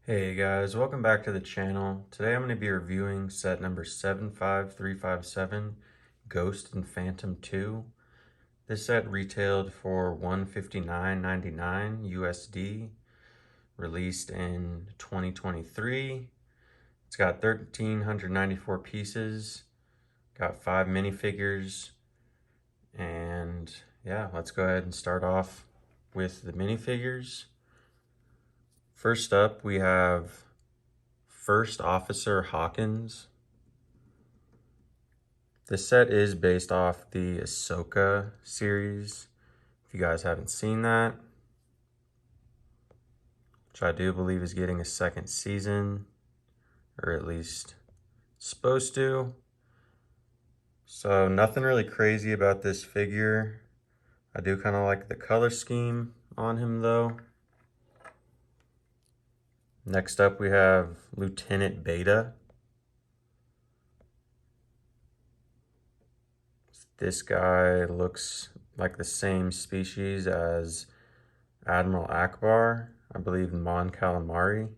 Hey guys, welcome back to the channel. Today I'm going to be reviewing set number 75357, Ghost and Phantom 2. This set retailed for $159.99 USD, released in 2023. It's got 1,394 pieces, got 5 minifigures, and yeah, let's go ahead and start off with the minifigures. First up, we have First Officer Hawkins. This set is based off the Ahsoka series, if you guys haven't seen that, which I do believe is getting a second season, or at least supposed to. So nothing really crazy about this figure. I do kind of like the color scheme on him though. Next up we have Lieutenant Beta. This guy looks like the same species as Admiral Akbar, I believe Mon Calamari.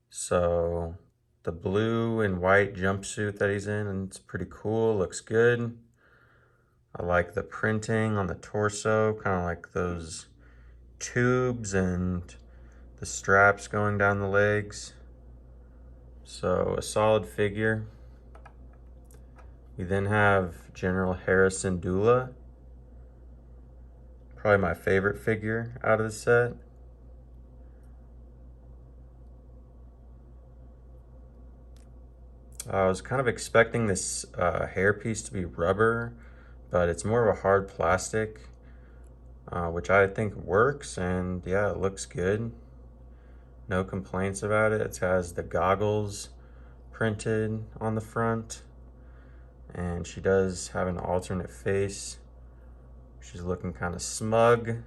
So the blue and white jumpsuit that he's in, and it's pretty cool, looks good. I like the printing on the torso, kind of like those tubes and the straps going down the legs. So a solid figure. We then have General Hera Syndulla, probably my favorite figure out of the set. I was kind of expecting this hairpiece to be rubber, but it's more of a hard plastic, which I think works, and yeah, it looks good. No complaints about it. It has the goggles printed on the front, and she does have an alternate face. She's looking kind of smug.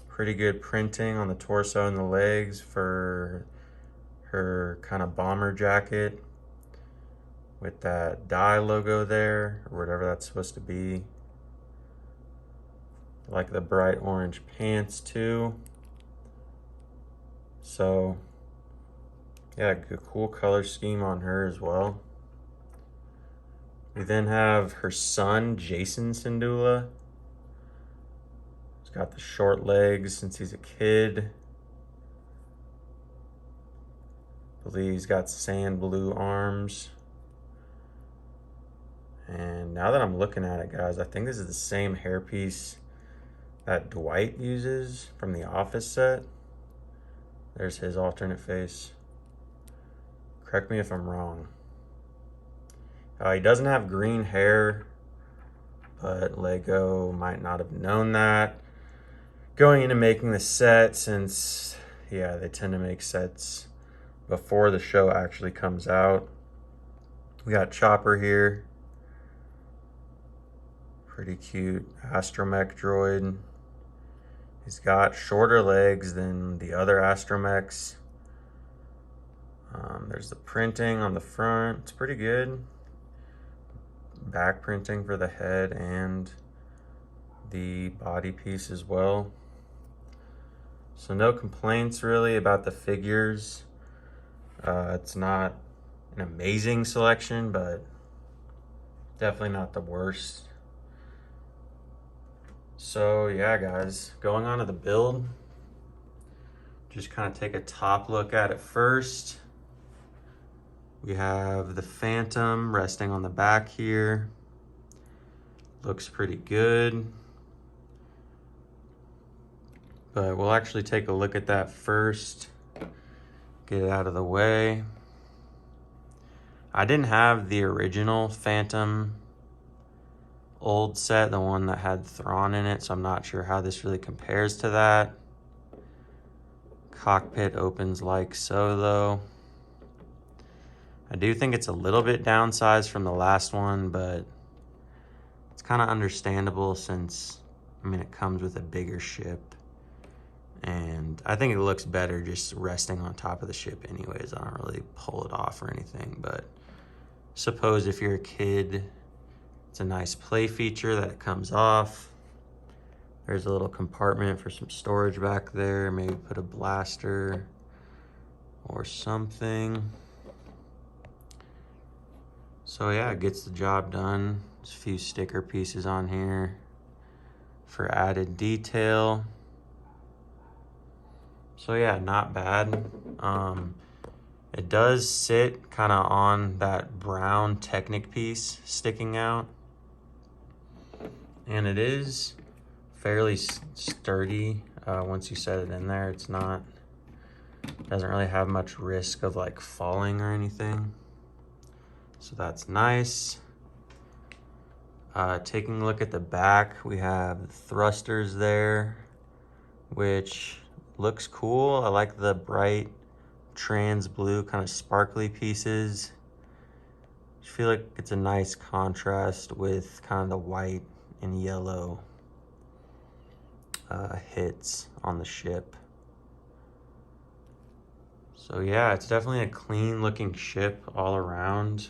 Pretty good printing on the torso and the legs for her kind of bomber jacket with that die logo there, or whatever that's supposed to be. I like the bright orange pants too. So yeah, good, cool color scheme on her as well. We then have her son, Jacen Syndulla. He's got the short legs since he's a kid. I believe he's got sand blue arms. And now that I'm looking at it, guys, I think this is the same hairpiece that Dwight uses from the Office set. There's his alternate face. Correct me if I'm wrong. He doesn't have green hair, but Lego might not have known that going into making the set, since, yeah, they tend to make sets before the show actually comes out. We got Chopper here. Pretty cute astromech droid. He's got shorter legs than the other astromechs. There's the printing on the front. It's pretty good. Back printing for the head and the body piece as well. So no complaints really about the figures. It's not an amazing selection, but definitely not the worst. So yeah, guys, going on to the build. Just kind of take a top look at it first. We have the Phantom resting on the back here. Looks pretty good. But we'll actually take a look at that first. Get it out of the way. I didn't have the original Phantom old set, the one that had Thrawn in it, so I'm not sure how this really compares to that. Cockpit opens like so though. I do think it's a little bit downsized from the last one, but it's kind of understandable since, I mean, it comes with a bigger ship. And I think it looks better just resting on top of the ship anyways. I don't really pull it off or anything, but suppose if you're a kid, it's a nice play feature that it comes off. There's a little compartment for some storage back there. Maybe put a blaster or something. So yeah, it gets the job done. There's a few sticker pieces on here for added detail. So yeah, not bad. It does sit kind of on that brown Technic piece sticking out. And it is fairly sturdy once you set it in there. It's not, doesn't really have much risk of like falling or anything. So that's nice. Taking a look at the back, we have thrusters there, which looks cool. I like the bright trans blue kind of sparkly pieces. I feel like it's a nice contrast with kind of the white and yellow hits on the ship. So yeah, it's definitely a clean looking ship all around.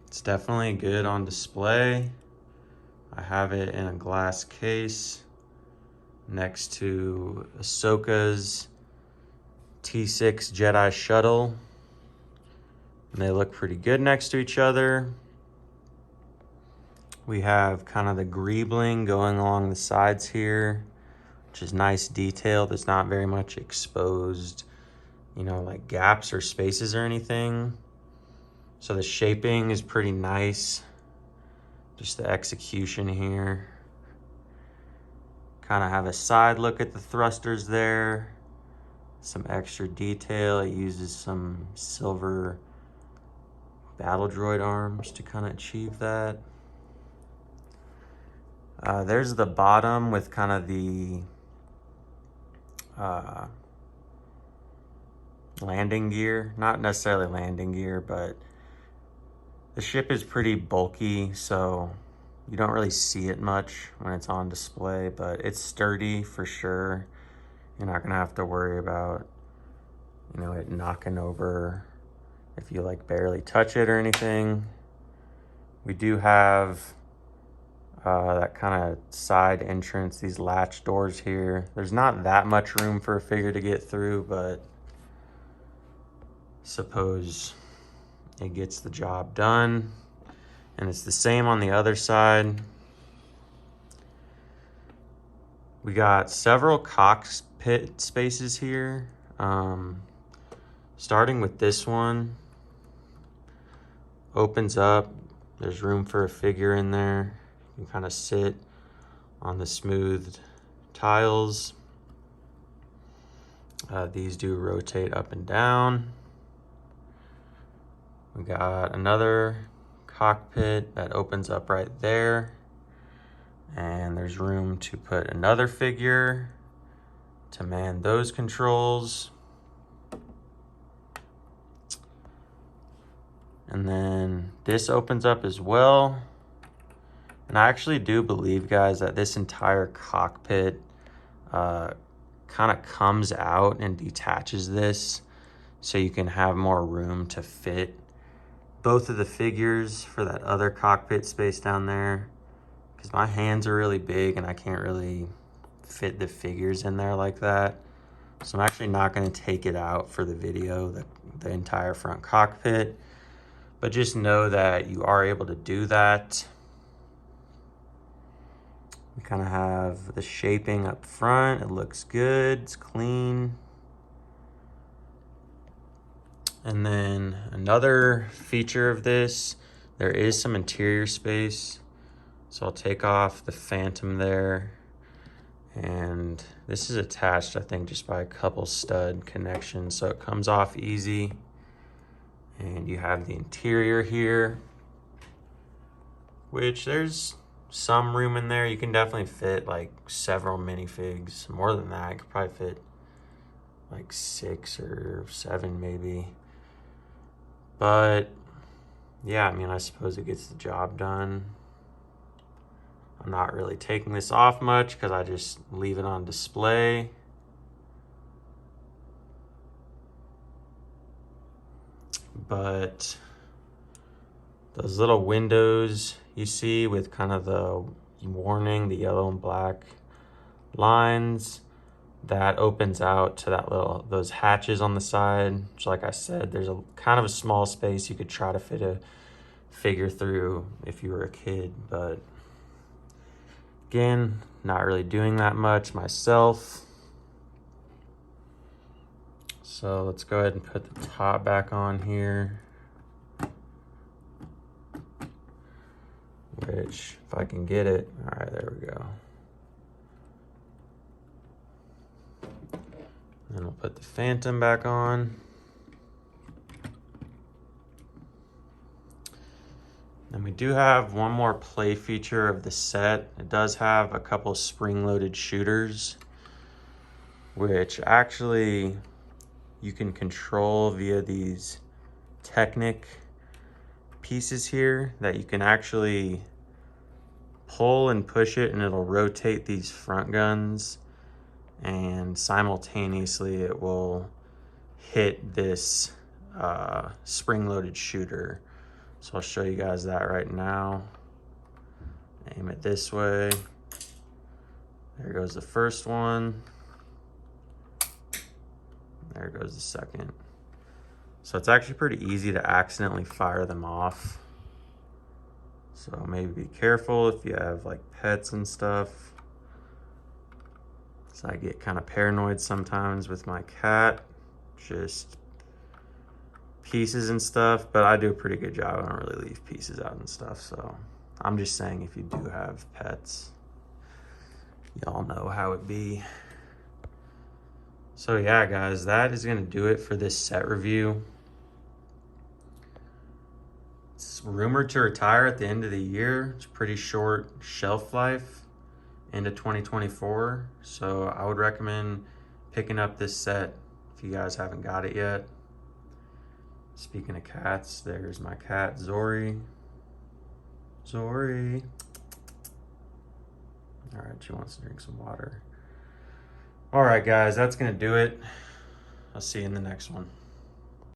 It's definitely good on display. I have it in a glass case next to Ahsoka's T6 Jedi shuttle. And they look pretty good next to each other. We have kind of the greebling going along the sides here, which is nice detail. There's not very much exposed, you know, like gaps or spaces or anything. So the shaping is pretty nice. Just the execution here. Kind of have a side look at the thrusters there. Some extra detail. It uses some silver battle droid arms to kind of achieve that. There's the bottom with kind of the landing gear. Not necessarily landing gear, but the ship is pretty bulky, so you don't really see it much when it's on display, but it's sturdy for sure. You're not gonna have to worry about, you know, it knocking over if you like barely touch it or anything. We do have that kind of side entrance, these latch doors here. There's not that much room for a figure to get through, but suppose it gets the job done. And it's the same on the other side. We got several cockpit spaces here. Starting with this one, opens up. There's room for a figure in there. You can kind of sit on the smooth tiles. These do rotate up and down. We got another cockpit that opens up right there. And there's room to put another figure to man those controls. And then this opens up as well. And I actually do believe, guys, that this entire cockpit kind of comes out and detaches this so you can have more room to fit both of the figures for that other cockpit space down there. Because my hands are really big and I can't really fit the figures in there like that. So I'm actually not going to take it out for the video, the entire front cockpit. But just know that you are able to do that. We kind of have the shaping up front. It looks good. It's clean. And then another feature of this, there is some interior space. So I'll take off the Phantom there. And this is attached, I think, just by a couple stud connections. So it comes off easy. And you have the interior here, which there's some room in there. You can definitely fit like several minifigs. More than that, you could probably fit like 6 or 7 maybe. But yeah, I mean, I suppose it gets the job done. I'm not really taking this off much because I just leave it on display. but those little windows you see with kind of the warning, the yellow and black lines, that opens out to those hatches on the side, which, like I said, there's a kind of a small space you could try to fit a figure through if you were a kid, but again, not really doing that much myself. So let's go ahead and put the top back on here, which, if I can get it, all right, there we go. Then we'll put the Phantom back on. And we do have one more play feature of the set. It does have a couple spring-loaded shooters, which actually you can control via these Technic pieces here that you can actually pull and push it, and it'll rotate these front guns, and simultaneously it will hit this spring-loaded shooter. So I'll show you guys that right now. Aim it this way. There goes the first one. There goes the second. So it's actually pretty easy to accidentally fire them off. So maybe be careful if you have like pets and stuff. So I get kind of paranoid sometimes with my cat, just pieces and stuff, but I do a pretty good job. I don't really leave pieces out and stuff. So I'm just saying, if you do have pets, y'all know how it be. So yeah, guys, that is gonna do it for this set review. It's rumored to retire at the end of the year. It's pretty short shelf life into 2024. So I would recommend picking up this set if you guys haven't got it yet. Speaking of cats, there's my cat, Zori. Zori. All right, she wants to drink some water. All right, guys, that's gonna do it. I'll see you in the next one.